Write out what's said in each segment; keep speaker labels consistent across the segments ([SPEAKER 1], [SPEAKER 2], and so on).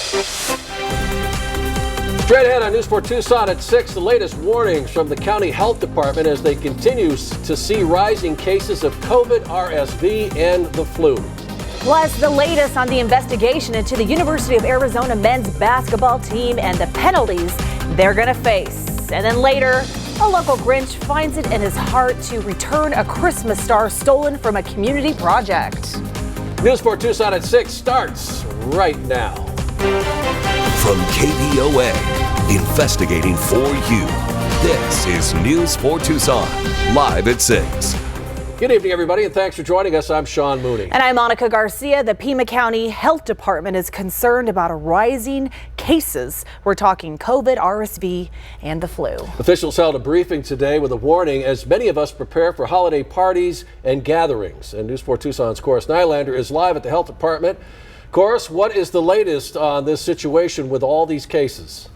[SPEAKER 1] Straight ahead on News 4 Tucson at 6, the latest warnings from the county health department as they continue to see rising cases of COVID, RSV, and the flu.
[SPEAKER 2] Plus, the latest on the investigation into the University of Arizona men's basketball team and the penalties they're going to face. And then later, a local Grinch finds it in his heart to return a Christmas star stolen from a community project.
[SPEAKER 1] News 4 Tucson at 6 starts right now.
[SPEAKER 3] From KVOA, investigating for you. This is News 4 Tucson, live at 6.
[SPEAKER 1] Good evening, everybody, and thanks for joining us. I'm Sean Mooney.
[SPEAKER 2] And I'm Monica Garcia. The Pima County Health Department is concerned about a rising cases. We're talking COVID, RSV, and the flu. Officials
[SPEAKER 1] held a briefing today with a warning as many of us prepare for holiday parties and gatherings. And News 4 Tucson's Corus Nylander is live at the health department. Corus, what is the latest on this situation with all these cases?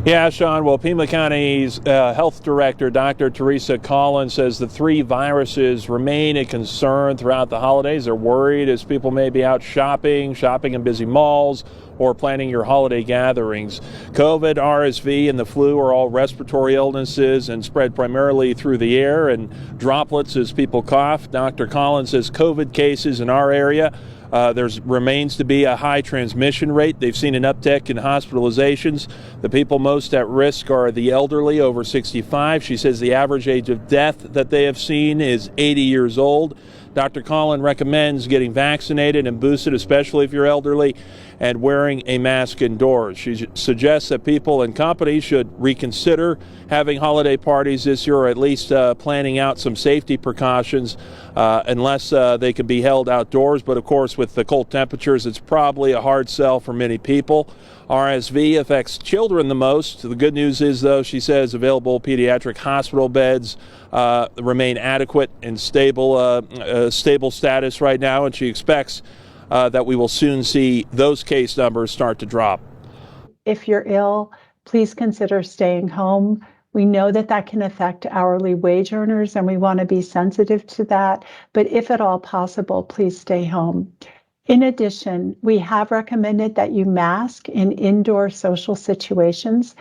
[SPEAKER 4] Yeah, Sean. Well, Pima County's health director, Dr. Teresa Collins, says the three viruses remain a concern throughout the holidays. They're worried as people may be out shopping in busy malls, or planning your holiday gatherings. COVID, RSV, and the flu are all respiratory illnesses and spread primarily through the air and droplets as people cough. Dr. Collins says COVID cases in our area, there remains to be a high transmission rate. They've seen an uptick in hospitalizations. The people most at risk are the elderly over 65. She says the average age of death that they have seen is 80 years old. Dr. Collins recommends getting vaccinated and boosted, especially if you're elderly, and wearing a mask indoors. She suggests that people and companies should reconsider having holiday parties this year, or at least planning out some safety precautions unless they can be held outdoors. But of course, with the cold temperatures, it's probably a hard sell for many people. RSV affects children the most. The good news is, though, she says available pediatric hospital beds remain adequate and stable status right now, and she expects that we will soon see those case numbers start to drop.
[SPEAKER 5] If you're ill, please consider staying home. We know that that can affect hourly wage earners, and we want to be sensitive to that. But if at all possible, please stay home. In addition, we have recommended that you mask in indoor social situations.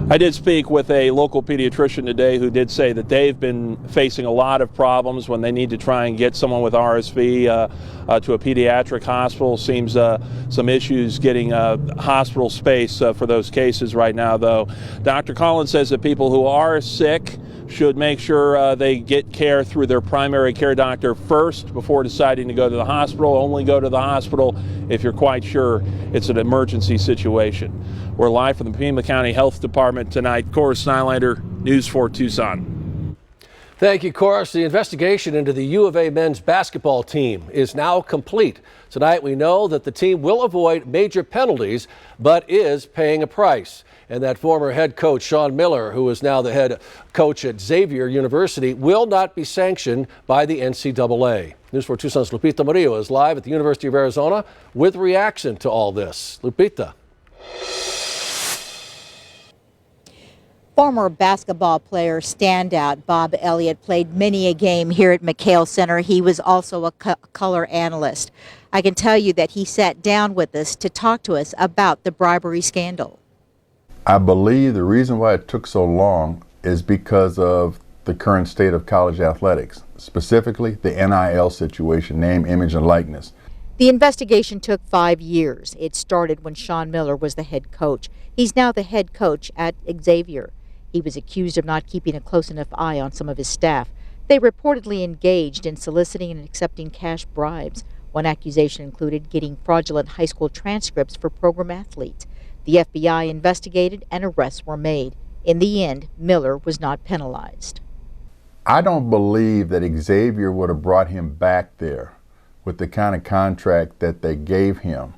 [SPEAKER 4] I did speak with a local pediatrician today who did say that they've been facing a lot of problems when they need to try and get someone with RSV to a pediatric hospital. Seems some issues getting hospital space for those cases right now, though. Dr. Collins says that people who are sick should make sure they get care through their primary care doctor first before deciding to go to the hospital. Only go to the hospital if you're quite sure it's an emergency situation. We're live from the Pima County Health Department tonight. Corus Nylander, News 4 Tucson.
[SPEAKER 1] Thank you, Corus. The investigation into the U of A men's basketball team is now complete. Tonight, we know that the team will avoid major penalties, but is paying a price. And that former head coach, Sean Miller, who is now the head coach at Xavier University, will not be sanctioned by the NCAA. News 4 Tucson's Lupita Murillo is live at the University of Arizona with reaction to all this. Lupita.
[SPEAKER 6] Former basketball player standout Bob Elliott played many a game here at McHale Center. He was also a color analyst. I can tell you that he sat down with us to talk to us about the bribery scandal.
[SPEAKER 7] I believe the reason why it took so long is because of the current state of college athletics, specifically the NIL situation, name, image, and likeness.
[SPEAKER 6] The investigation took 5 years. It started when Sean Miller was the head coach. He's now the head coach at Xavier. He was accused of not keeping a close enough eye on some of his staff. They reportedly engaged in soliciting and accepting cash bribes. One accusation included getting fraudulent high school transcripts for program athletes. The FBI investigated and arrests were made. In the end, Miller was not penalized.
[SPEAKER 7] I don't believe that Xavier would have brought him back there with the kind of contract that they gave him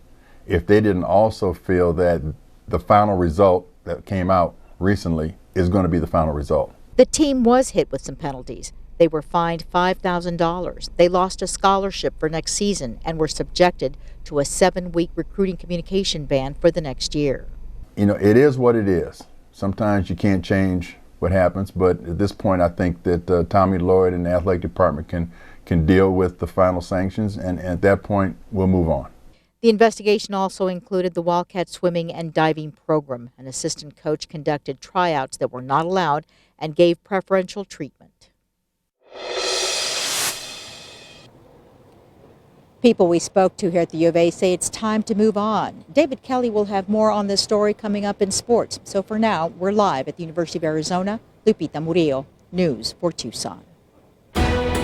[SPEAKER 7] if they didn't also feel that the final result that came out recently is going to be the final result.
[SPEAKER 6] The team was hit with some penalties. They were fined $5,000. They lost a scholarship for next season and were subjected to a 7-week recruiting communication ban for the next year.
[SPEAKER 7] You know, it is what it is. Sometimes you can't change what happens, but at this point I think that Tommy Lloyd and the athletic department can can deal with the final sanctions, and at that point, we'll move on.
[SPEAKER 6] The investigation also included the Wildcat swimming and diving program. An assistant coach conducted tryouts that were not allowed and gave preferential treatment. People we spoke to here at the U of A say it's time to move on. David Kelly will have more on this story coming up in sports. So for now, we're live at the University of Arizona. Lupita Murillo, News for Tucson.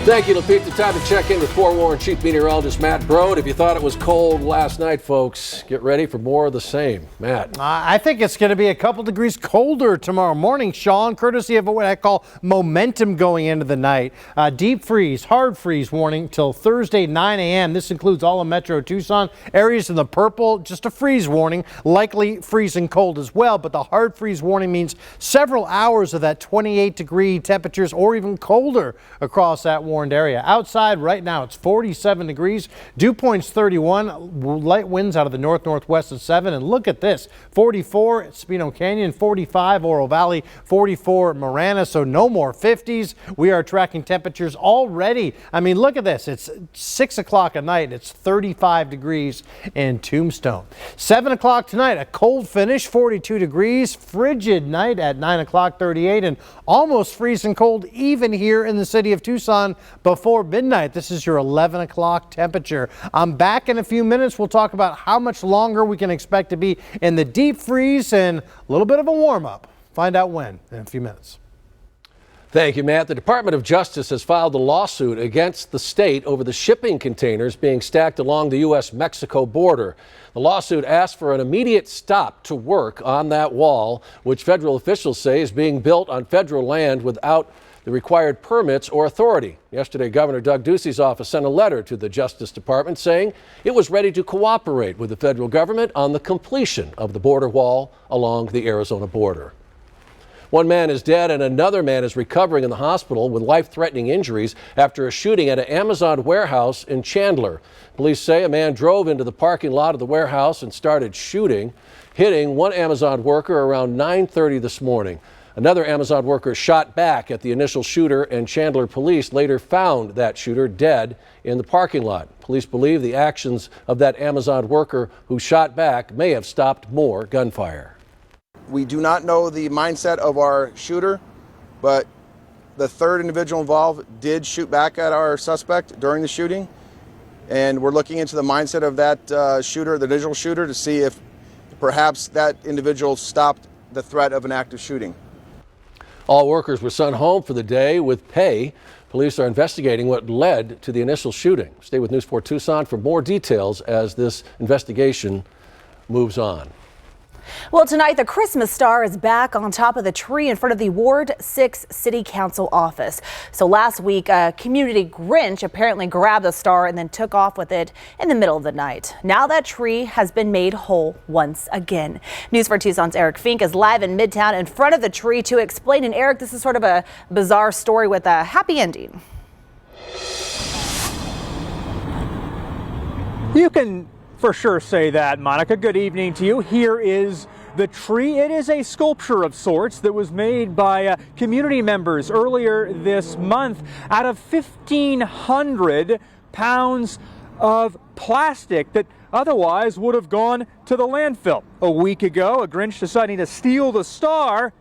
[SPEAKER 1] Thank you, Lupita. Time to check in with forewarned Chief Meteorologist Matt Brode. If you thought it was cold last night, folks, get ready for more of the same. Matt.
[SPEAKER 8] I think it's going to be a couple degrees colder tomorrow morning, Sean, courtesy of what I call momentum going into the night. Deep freeze, hard freeze warning till Thursday 9 a.m. This includes all of Metro Tucson. Areas in the purple, just a freeze warning, likely freezing cold as well. But the hard freeze warning means several hours of that 28-degree temperatures or even colder across that warned area. Outside right now it's 47 degrees, dew point's 31, light winds out of the north-northwest at 7, and look at this, 44 at Spino Canyon, 45 Oro Valley, 44 Marana, so no more 50s. We are tracking temperatures already. I mean, look at this, it's 6 o'clock at night, it's 35 degrees in Tombstone. 7 o'clock tonight, a cold finish, 42 degrees, frigid night at 9 o'clock, 38, and almost freezing cold even here in the city of Tucson before midnight. This is your 11 o'clock temperature. I'm back in a few minutes. We'll talk about how much longer we can expect to be in the deep freeze and a little bit of a warm up. Find out when in a few minutes.
[SPEAKER 1] Thank you, Matt. The Department of Justice has filed a lawsuit against the state over the shipping containers being stacked along the U.S.-Mexico border. The lawsuit asks for an immediate stop to work on that wall, which federal officials say is being built on federal land without the required permits or authority. Yesterday, Governor Doug Ducey's office sent a letter to the Justice Department saying it was ready to cooperate with the federal government on the completion of the border wall along the Arizona border. One man is dead and another man is recovering in the hospital with life-threatening injuries after a shooting at an Amazon warehouse in Chandler. Police say a man drove into the parking lot of the warehouse and started shooting, hitting one Amazon worker around 9:30 this morning. Another Amazon worker shot back at the initial shooter, and Chandler police later found that shooter dead in the parking lot. Police believe the actions of that Amazon worker who shot back may have stopped more gunfire.
[SPEAKER 9] We do not know the mindset of our shooter, but the third individual involved did shoot back at our suspect during the shooting. And we're looking into the mindset of that shooter, the initial shooter, to see if perhaps that individual stopped the threat of an active shooting.
[SPEAKER 1] All workers were sent home for the day with pay. Police are investigating what led to the initial shooting. Stay with News 4 Tucson for more details as this investigation moves on.
[SPEAKER 2] Well, tonight the Christmas star is back on top of the tree in front of the Ward 6 City Council office. So last week, a community Grinch apparently grabbed the star and then took off with it in the middle of the night. Now that tree has been made whole once again. News 4 Tucson's Eric Fink is live in Midtown in front of the tree to explain. And Eric, this is sort of a bizarre story with a happy ending.
[SPEAKER 10] You can for sure say that, Monica. Good evening to you. Here is the tree. It is a sculpture of sorts that was made by community members earlier this month out of 1,500 pounds of plastic that otherwise would have gone to the landfill. A week ago, a Grinch deciding to steal the star,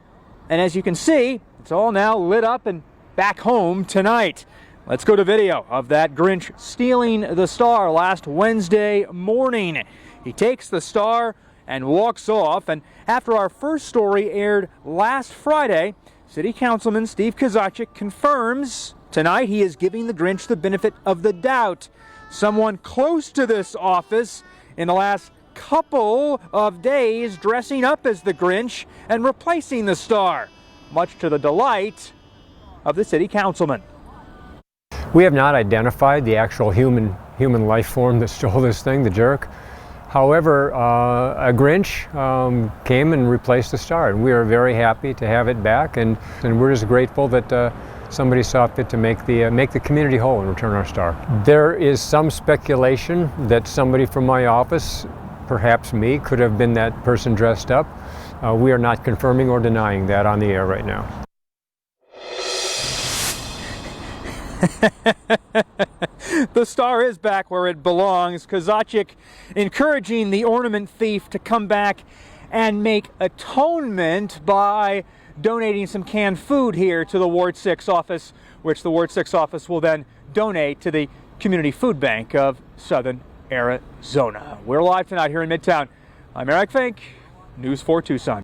[SPEAKER 10] and as you can see, it's all now lit up and back home tonight. Let's go to video of that Grinch stealing the star last Wednesday morning. He takes the star and walks off, and after our first story aired last Friday, City Councilman Steve Kozachik confirms tonight he is giving the Grinch the benefit of the doubt. Someone close to this office in the last couple of days dressing up as the Grinch and replacing the star, much to the delight of the City Councilman.
[SPEAKER 11] We have not identified the actual human life form that stole this thing, the jerk. However, a Grinch came and replaced the star, and we are very happy to have it back, and we're just grateful that somebody saw fit to make the community whole and return our star. There is some speculation that somebody from my office, perhaps me, could have been that person dressed up. We are not confirming or denying that on the air right now.
[SPEAKER 10] The star is back where it belongs. Kozacic encouraging the ornament thief to come back and make atonement by donating some canned food here to the Ward 6 office, which the Ward 6 office will then donate to the Community Food Bank of Southern Arizona. We're live tonight here in Midtown. I'm Eric Fink, News 4 Tucson.